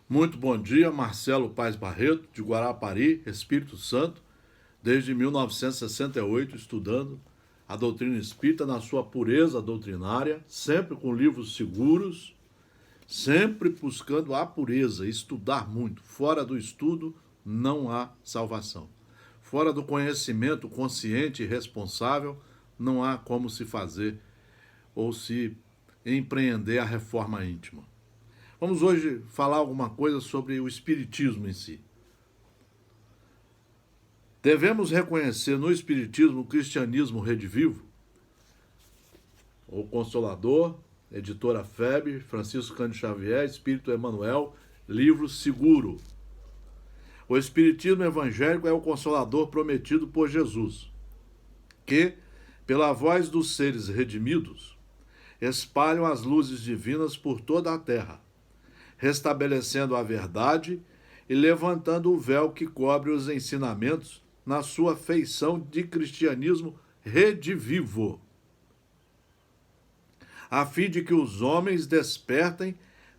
Muito bom dia, Marcelo Paes Barreto, de Guarapari, Espírito Santo, desde 1968, estudando a doutrina espírita na sua pureza doutrinária, sempre com livros seguros, sempre buscando a pureza, estudar muito. Fora do estudo, não há salvação. Fora do conhecimento consciente e responsável, não há como se fazer ou se empreender a reforma íntima. Vamos hoje falar alguma coisa sobre o Espiritismo em si. Devemos reconhecer no Espiritismo o cristianismo redivivo, o Consolador, editora FEB, Francisco Cândido Xavier, Espírito Emmanuel, livro seguro. O Espiritismo evangélico é o Consolador prometido por Jesus, que, pela voz dos seres redimidos, espalham as luzes divinas por toda a terra, restabelecendo a verdade e levantando o véu que cobre os ensinamentos na sua feição de cristianismo redivivo, a fim de que os homens despertem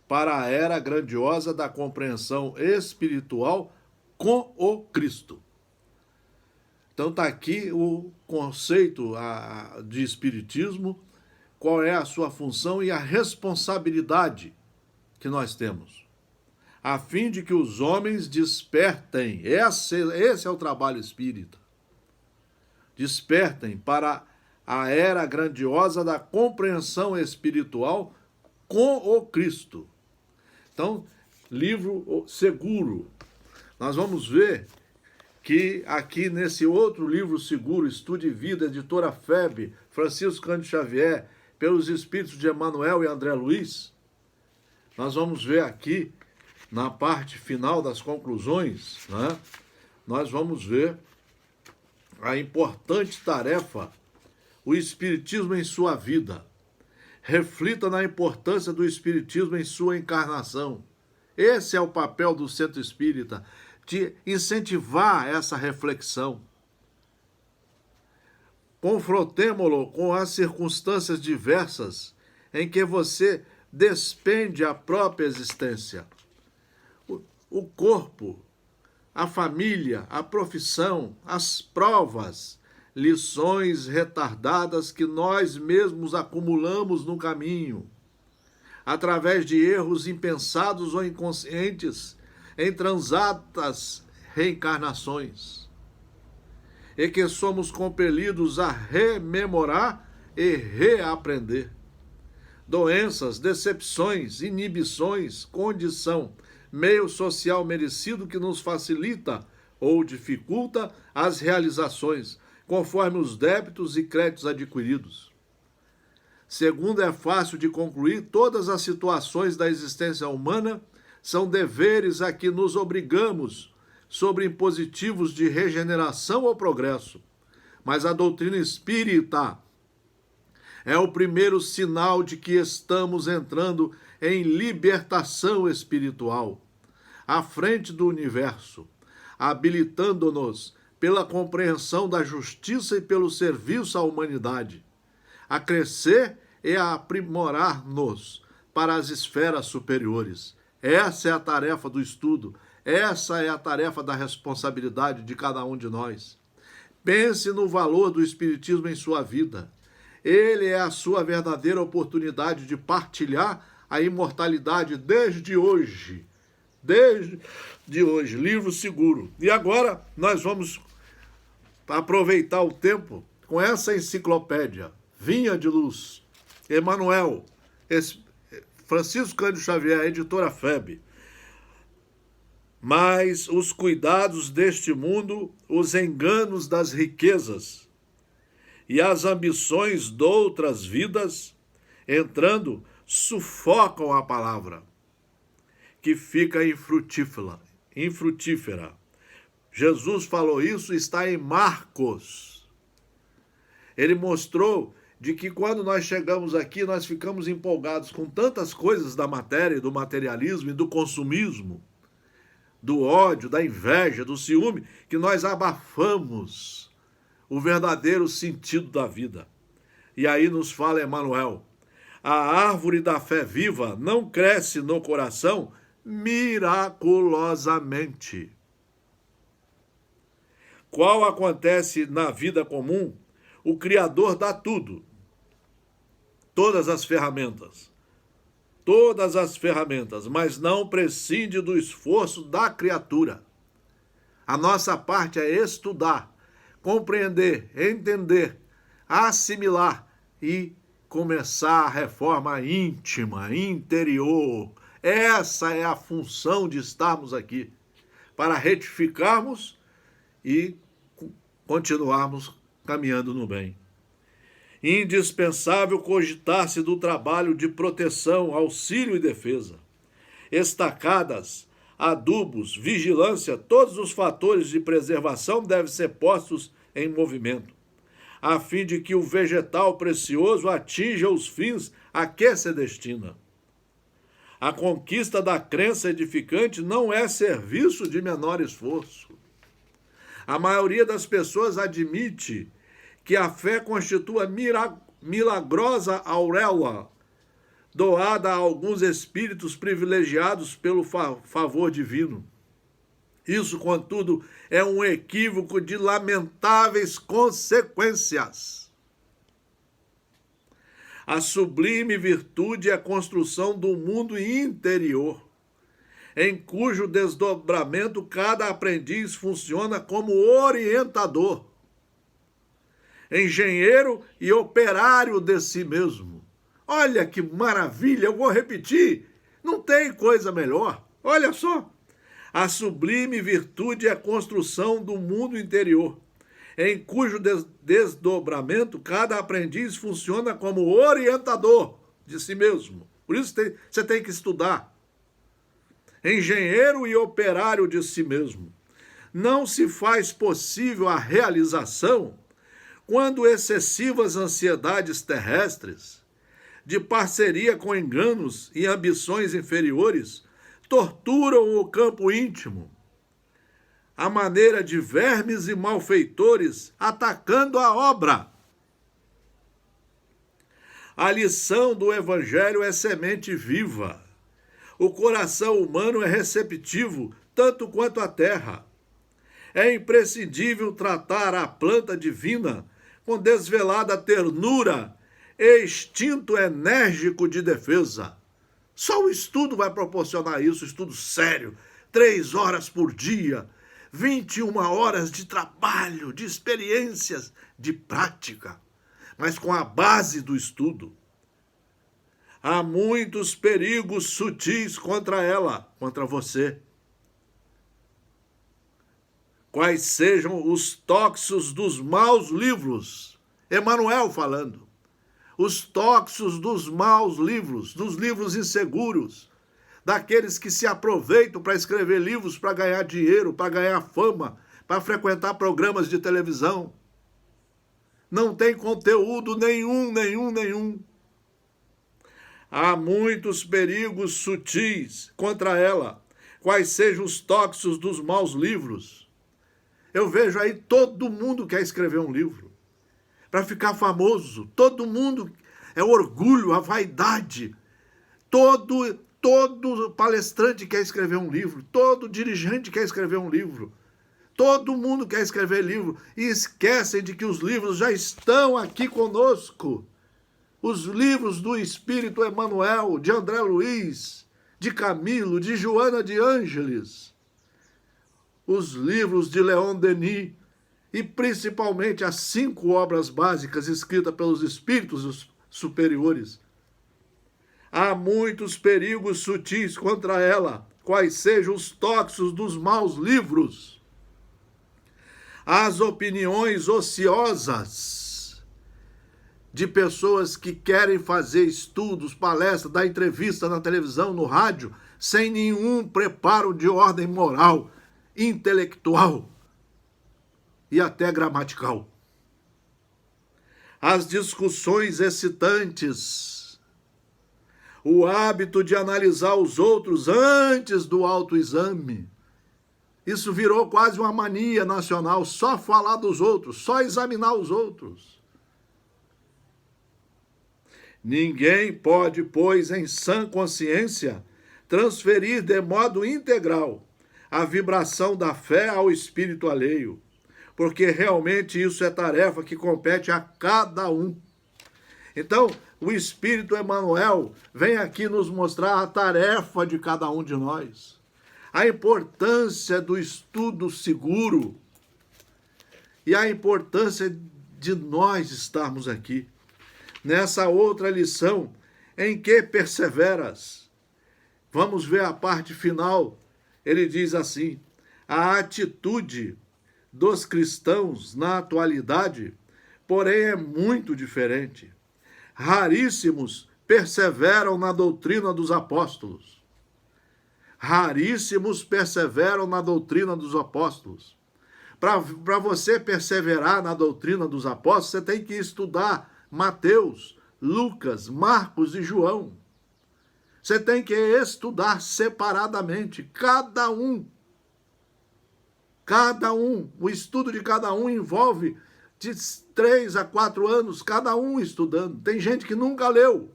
para a era grandiosa da compreensão espiritual com o Cristo. Então está aqui o conceito de espiritismo, qual é a sua função e a responsabilidade que nós temos, a fim de que os homens despertem. Esse é o trabalho espírita. Despertem para a era grandiosa da compreensão espiritual com o Cristo. Então, livro seguro. Nós vamos ver que aqui nesse outro livro seguro, Estude Vida, editora FEB, Francisco Cândido Xavier, pelos Espíritos de Emmanuel e André Luiz, nós vamos ver aqui, na parte final das conclusões, né, nós vamos ver a importante tarefa, o Espiritismo em sua vida. Reflita na importância do Espiritismo em sua encarnação. Esse é o papel do Centro Espírita, de incentivar essa reflexão. Confrontemo-lo com as circunstâncias diversas em que você despende a própria existência. O corpo, a família, a profissão, as provas, lições retardadas que nós mesmos acumulamos no caminho, através de erros impensados ou inconscientes, em transatas reencarnações, e que somos compelidos a rememorar e reaprender. Doenças, decepções, inibições, condição, meio social merecido que nos facilita ou dificulta as realizações, conforme os débitos e créditos adquiridos. Segundo, é fácil de concluir, todas as situações da existência humana são deveres a que nos obrigamos sobre impositivos de regeneração ou progresso. Mas a doutrina espírita é o primeiro sinal de que estamos entrando em libertação espiritual, à frente do universo, habilitando-nos pela compreensão da justiça e pelo serviço à humanidade, a crescer e a aprimorar-nos para as esferas superiores. Essa é a tarefa do estudo, essa é a tarefa da responsabilidade de cada um de nós. Pense no valor do Espiritismo em sua vida. Ele é a sua verdadeira oportunidade de partilhar a imortalidade desde hoje. Desde hoje, livro seguro. E agora nós vamos aproveitar o tempo com essa enciclopédia, Vinha de Luz, Emmanuel, Francisco Cândido Xavier, editora FEB. Mas os cuidados deste mundo, os enganos das riquezas e as ambições de outras vidas, entrando, sufocam a palavra, que fica infrutífera. Jesus falou isso, está em Marcos. Ele mostrou de que quando nós chegamos aqui, nós ficamos empolgados com tantas coisas da matéria, do materialismo e do consumismo, do ódio, da inveja, do ciúme, que nós abafamos o verdadeiro sentido da vida. E aí nos fala Emmanuel, a árvore da fé viva não cresce no coração miraculosamente. Qual acontece na vida comum, o Criador dá tudo, todas as ferramentas, mas não prescinde do esforço da criatura. A nossa parte é estudar, compreender, entender, assimilar e começar a reforma íntima, interior. Essa é a função de estarmos aqui, para retificarmos e continuarmos caminhando no bem. Indispensável cogitar-se do trabalho de proteção, auxílio e defesa. Estacadas, adubos, vigilância, todos os fatores de preservação devem ser postos em movimento, a fim de que o vegetal precioso atinja os fins a que se destina. A conquista da crença edificante não é serviço de menor esforço. A maioria das pessoas admite que a fé constitua milagrosa auréola doada a alguns espíritos privilegiados pelo favor divino. Isso, contudo, é um equívoco de lamentáveis consequências. A sublime virtude é a construção do mundo interior, em cujo desdobramento cada aprendiz funciona como orientador, engenheiro e operário de si mesmo. Olha que maravilha, eu vou repetir, não tem coisa melhor. Olha só, a sublime virtude é a construção do mundo interior, em cujo desdobramento cada aprendiz funciona como orientador de si mesmo. Por isso você tem que estudar. Engenheiro e operário de si mesmo. Não se faz possível a realização quando excessivas ansiedades terrestres, de parceria com enganos e ambições inferiores, torturam o campo íntimo, à maneira de vermes e malfeitores atacando a obra. A lição do Evangelho é semente viva. O coração humano é receptivo, tanto quanto a terra. É imprescindível tratar a planta divina com desvelada ternura e instinto enérgico de defesa. Só o estudo vai proporcionar isso, estudo sério, 3 horas por dia, 21 horas de trabalho, de experiências, de prática, mas com a base do estudo. Há muitos perigos sutis contra ela, contra você. Quais sejam os tóxicos dos maus livros? Emmanuel falando. Os tóxicos dos maus livros, dos livros inseguros, daqueles que se aproveitam para escrever livros para ganhar dinheiro, para ganhar fama, para frequentar programas de televisão. Não tem conteúdo nenhum. Há muitos perigos sutis contra ela. Quais sejam os tóxicos dos maus livros? Eu vejo aí todo mundo quer escrever um livro para ficar famoso. Todo mundo é o orgulho, a vaidade. Todo palestrante quer escrever um livro. Todo dirigente quer escrever um livro. Todo mundo quer escrever livro e esquecem de que os livros já estão aqui conosco. Os livros do Espírito Emmanuel, de André Luiz, de Camilo, de Joana de Ângeles, os livros de Leon Denis e principalmente as 5 obras básicas escritas pelos espíritos superiores. Há muitos perigos sutis contra ela, quais sejam os tóxicos dos maus livros. As opiniões ociosas de pessoas que querem fazer estudos, palestras, dar entrevista na televisão, no rádio, sem nenhum preparo de ordem moral, intelectual e até gramatical. As discussões excitantes, o hábito de analisar os outros antes do autoexame. Isso virou quase uma mania nacional, só falar dos outros, só examinar os outros. Ninguém pode, pois, em sã consciência, transferir de modo integral a vibração da fé ao espírito alheio, porque realmente isso é tarefa que compete a cada um. Então, o Espírito Emmanuel vem aqui nos mostrar a tarefa de cada um de nós, a importância do estudo seguro e a importância de nós estarmos aqui. Nessa outra lição, em que perseveras? Vamos ver a parte final. Ele diz assim: a atitude dos cristãos na atualidade, porém, é muito diferente. Raríssimos perseveram na doutrina dos apóstolos. Raríssimos perseveram na doutrina dos apóstolos. Para você perseverar na doutrina dos apóstolos, você tem que estudar Mateus, Lucas, Marcos e João. Você tem que estudar separadamente, cada um. Cada um. O estudo de cada um envolve de 3 a 4 anos, cada um estudando. Tem gente que nunca leu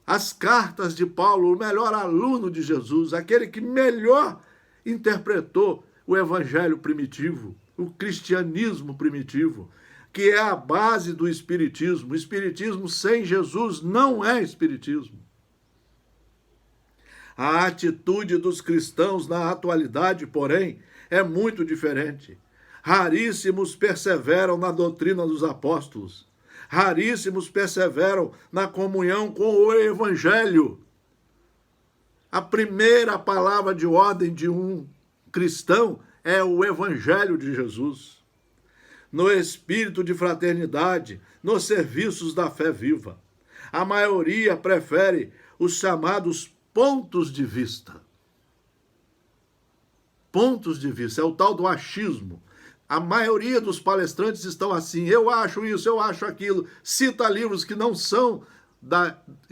as cartas de Paulo, o melhor aluno de Jesus, aquele que melhor interpretou o evangelho primitivo, o cristianismo primitivo, que é a base do espiritismo. O espiritismo sem Jesus não é espiritismo. A atitude dos cristãos na atualidade, porém, é muito diferente. Raríssimos perseveram na doutrina dos apóstolos. Raríssimos perseveram na comunhão com o evangelho. A primeira palavra de ordem de um cristão é o evangelho de Jesus. No espírito de fraternidade, nos serviços da fé viva. A maioria prefere os chamados pontos de vista. Pontos de vista, é o tal do achismo. A maioria dos palestrantes estão assim: eu acho isso, eu acho aquilo. Cita livros que não são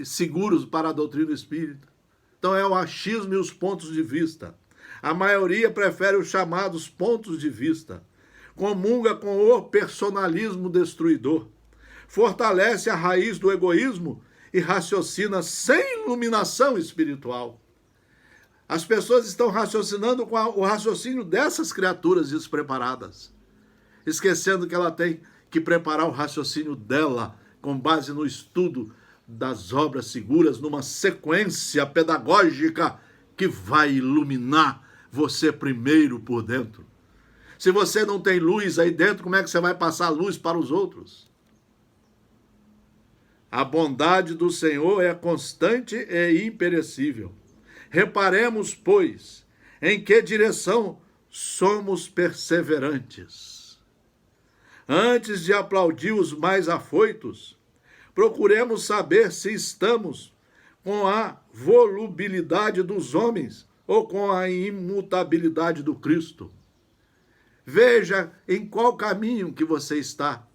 seguros para a doutrina espírita. Então é o achismo e os pontos de vista. A maioria prefere os chamados pontos de vista. Comunga com o personalismo destruidor. Fortalece a raiz do egoísmo e raciocina sem iluminação espiritual. As pessoas estão raciocinando com o raciocínio dessas criaturas despreparadas, esquecendo que ela tem que preparar o raciocínio dela com base no estudo das obras seguras, numa sequência pedagógica que vai iluminar você primeiro por dentro. Se você não tem luz aí dentro, como é que você vai passar luz para os outros? A bondade do Senhor é constante e imperecível. Reparemos, pois, em que direção somos perseverantes. Antes de aplaudir os mais afoitos, procuremos saber se estamos com a volubilidade dos homens ou com a imutabilidade do Cristo. Veja em qual caminho que você está.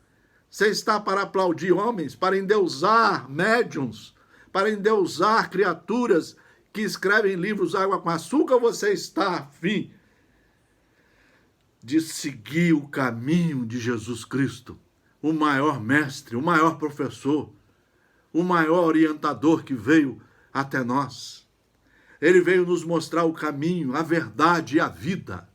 Você está para aplaudir homens, para endeusar médiuns, para endeusar criaturas que escrevem livros água com açúcar, ou você está a fim de seguir o caminho de Jesus Cristo, o maior mestre, o maior professor, o maior orientador que veio até nós? Ele veio nos mostrar o caminho, a verdade e a vida.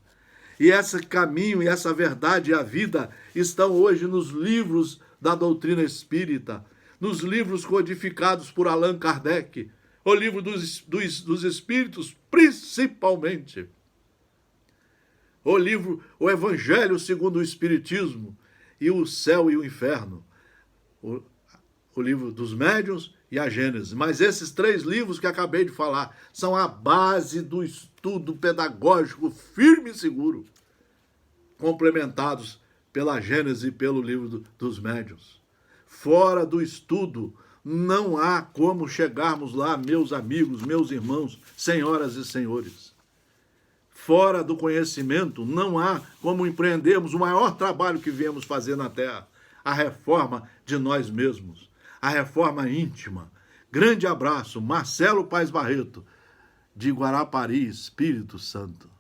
E esse caminho e essa verdade e a vida estão hoje nos livros da doutrina espírita, nos livros codificados por Allan Kardec, o livro dos Espíritos, principalmente. O livro, o Evangelho segundo o Espiritismo, e o Céu e o Inferno. O livro dos Médiuns e a Gênesis. Mas esses 3 livros que acabei de falar são a base do estudo pedagógico firme e seguro, complementados pela Gênesis e pelo livro dos Médiuns. Fora do estudo, não há como chegarmos lá, meus amigos, meus irmãos, senhoras e senhores. Fora do conhecimento, não há como empreendermos o maior trabalho que viemos fazer na Terra, a reforma de nós mesmos, a reforma íntima. Grande abraço, Marcelo Paes Barreto, de Guarapari, Espírito Santo.